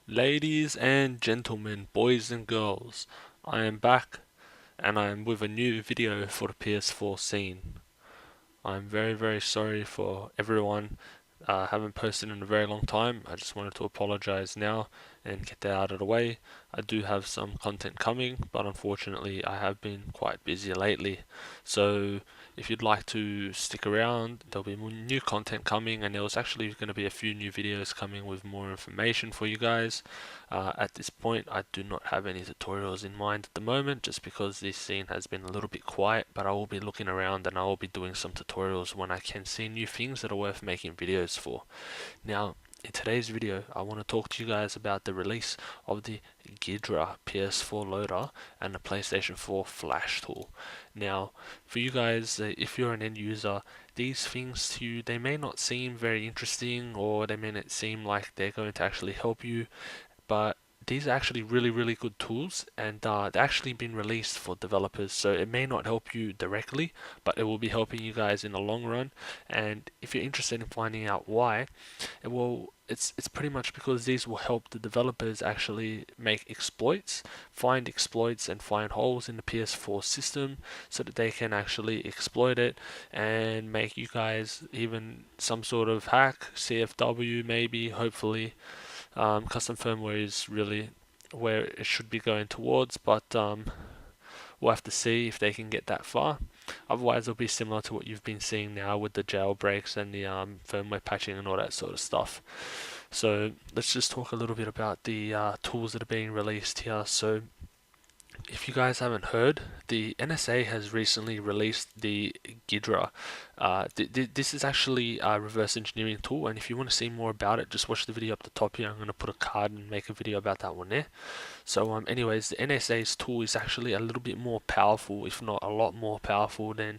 Ladies and gentlemen, boys and girls, I am back and I am with a new video for the PS4 scene. I'm very sorry for everyone. Haven't posted in a very long time. I just wanted to apologize now and get that out of the way. I do have some content coming, but unfortunately I have been quite busy lately. So if you'd like to stick around, there'll be more new content coming, and there was actually going to be a few new videos coming with more information for you guys. At this point, I do not have any tutorials in mind at the moment, just because this scene has been a little bit quiet, but I will be looking around and I will be doing some tutorials when I can see new things that are worth making videos for. Now, in today's video, I want to talk to you guys about the release of the GhidraPS4Loader and the PlayStation 4 Flash tool. Now, for you guys, if you're an end user, these things to you, they may not seem very interesting, or they may not seem like they're going to actually help you, but these are actually really good tools, and they're actually been released for developers, so it may not help you directly, but it will be helping you guys in the long run. And if you're interested in finding out why, it's pretty much because these will help the developers actually make exploits, find exploits and find holes in the PS4 system, so that they can actually exploit it and make you guys even some sort of hack, CFW maybe, hopefully. Custom firmware is really where it should be going towards, but we'll have to see if they can get that far. Otherwise, it'll be similar to what you've been seeing now with the jailbreaks and the firmware patching and all that sort of stuff. So let's just talk a little bit about the tools that are being released here. So if you guys haven't heard, the NSA has recently released the Ghidra. This is actually a reverse engineering tool, and if you want to see more about it, just watch the video up the top here. I'm going to put a card and make a video about that one there. So anyways, the NSA's tool is actually a little bit more powerful, if not a lot more powerful than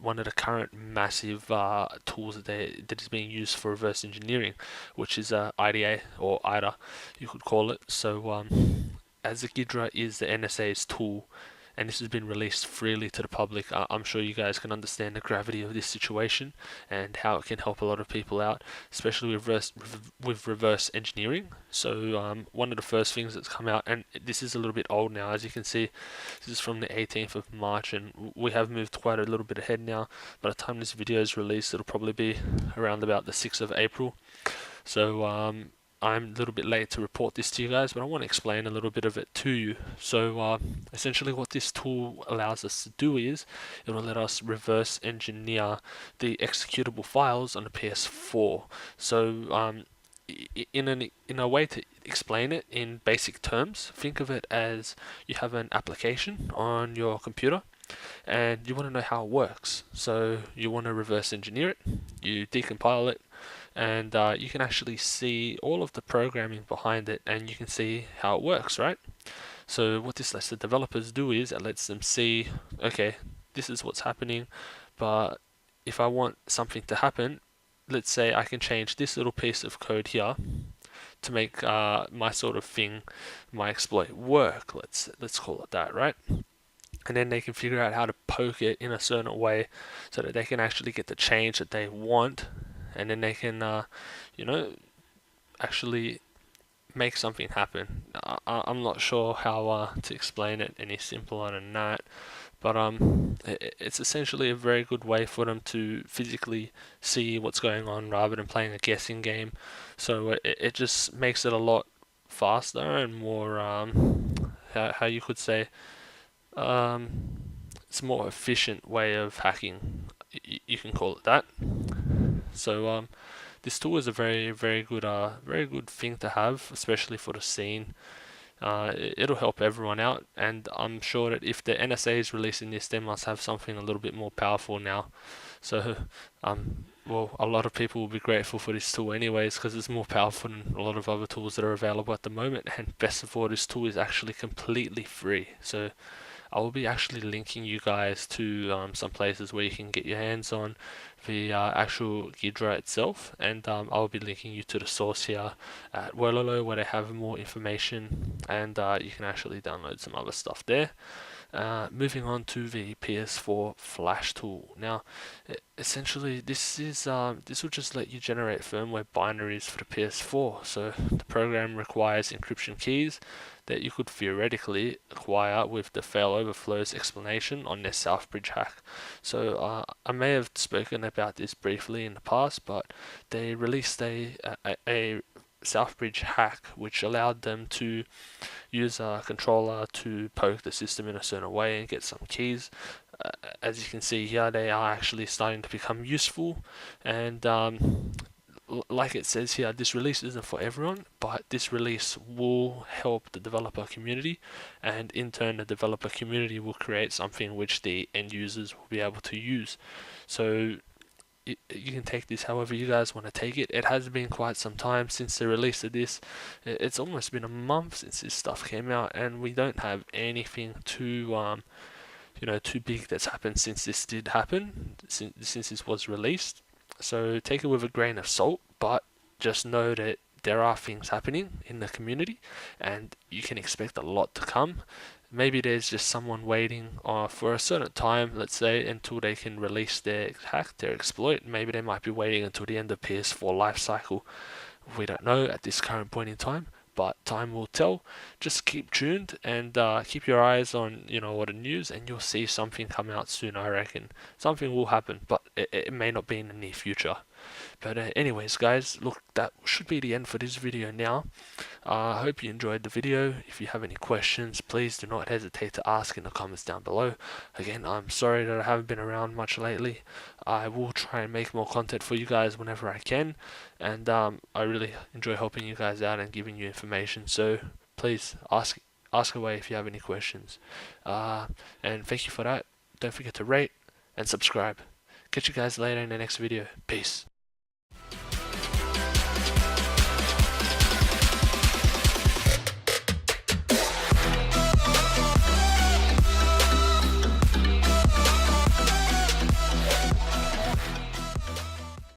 one of the current massive tools that is being used for reverse engineering, which is IDA or IDA, you could call it. So as the Ghidra is the NSA's tool, and this has been released freely to the public, I'm sure you guys can understand the gravity of this situation and how it can help a lot of people out, especially with reverse engineering. So one of the first things that's come out, and this is a little bit old now, as you can see, this is from the 18th of March, and we have moved quite a little bit ahead now. By the time this video is released, it'll probably be around about the 6th of April. So I'm a little bit late to report this to you guys, but I want to explain a little bit of it to you. So essentially what this tool allows us to do is it will let us reverse engineer the executable files on the PS4. So in a way to explain it in basic terms, think of it as you have an application on your computer and you want to know how it works. So you want to reverse engineer it, you decompile it, and you can actually see all of the programming behind it, and you can see how it works, right? So what this lets the developers do is it lets them see, okay, this is what's happening, but if I want something to happen, let's say I can change this little piece of code here to make my sort of thing, my exploit work. Let's call it that, right? And then they can figure out how to poke it in a certain way so that they can actually get the change that they want, and then they can you know, actually make something happen. I'm not sure how to explain it any simpler than that, but it's essentially a very good way for them to physically see what's going on rather than playing a guessing game. So it just makes it a lot faster and more how you could say, um, it's a more efficient way of hacking. You can call it that. So this tool is a very good thing to have, especially for the scene. It'll help everyone out, and I'm sure that if the NSA is releasing this, they must have something a little bit more powerful now. So, well, a lot of people will be grateful for this tool anyways, because it's more powerful than a lot of other tools that are available at the moment. And best of all, this tool is actually completely free. So I will be actually linking you guys to some places where you can get your hands on the actual Ghidra itself, and I'll be linking you to the source here at Wololo, where they have more information, and you can actually download some other stuff there. Moving on to the PS4 Flash tool. Now, essentially, this will just let you generate firmware binaries for the PS4. So the program requires encryption keys that you could theoretically acquire with the failoverflows explanation on their Southbridge hack. So I may have spoken about this briefly in the past, but they released a Southbridge hack which allowed them to use a controller to poke the system in a certain way and get some keys. As you can see here, they are actually starting to become useful, and like it says here, this release isn't for everyone, but this release will help the developer community, and in turn the developer community will create something which the end users will be able to use. So you can take this however you guys want to take it. It has been quite some time since the release of this. It's almost been a month since this stuff came out, and we don't have anything too too big that's happened since this did happen, since this was released. So take it with a grain of salt, but just know that there are things happening in the community, and you can expect a lot to come. Maybe there's just someone waiting for a certain time, let's say, until they can release their hack, their exploit. Maybe they might be waiting until the end of PS4 life cycle. We don't know at this current point in time, but time will tell. Just keep tuned and keep your eyes on all the news, and you'll see something come out soon. I reckon something will happen, but it may not be in the near future. But anyways, guys, look, that should be the end for this video now. I hope you enjoyed the video. If you have any questions, please do not hesitate to ask in the comments down below. Again, I'm sorry that I haven't been around much lately. I will try and make more content for you guys whenever I can, and I really enjoy helping you guys out and giving you information. So please ask away if you have any questions. And thank you for that. Don't forget to rate and subscribe. Catch you guys later in the next video. Peace.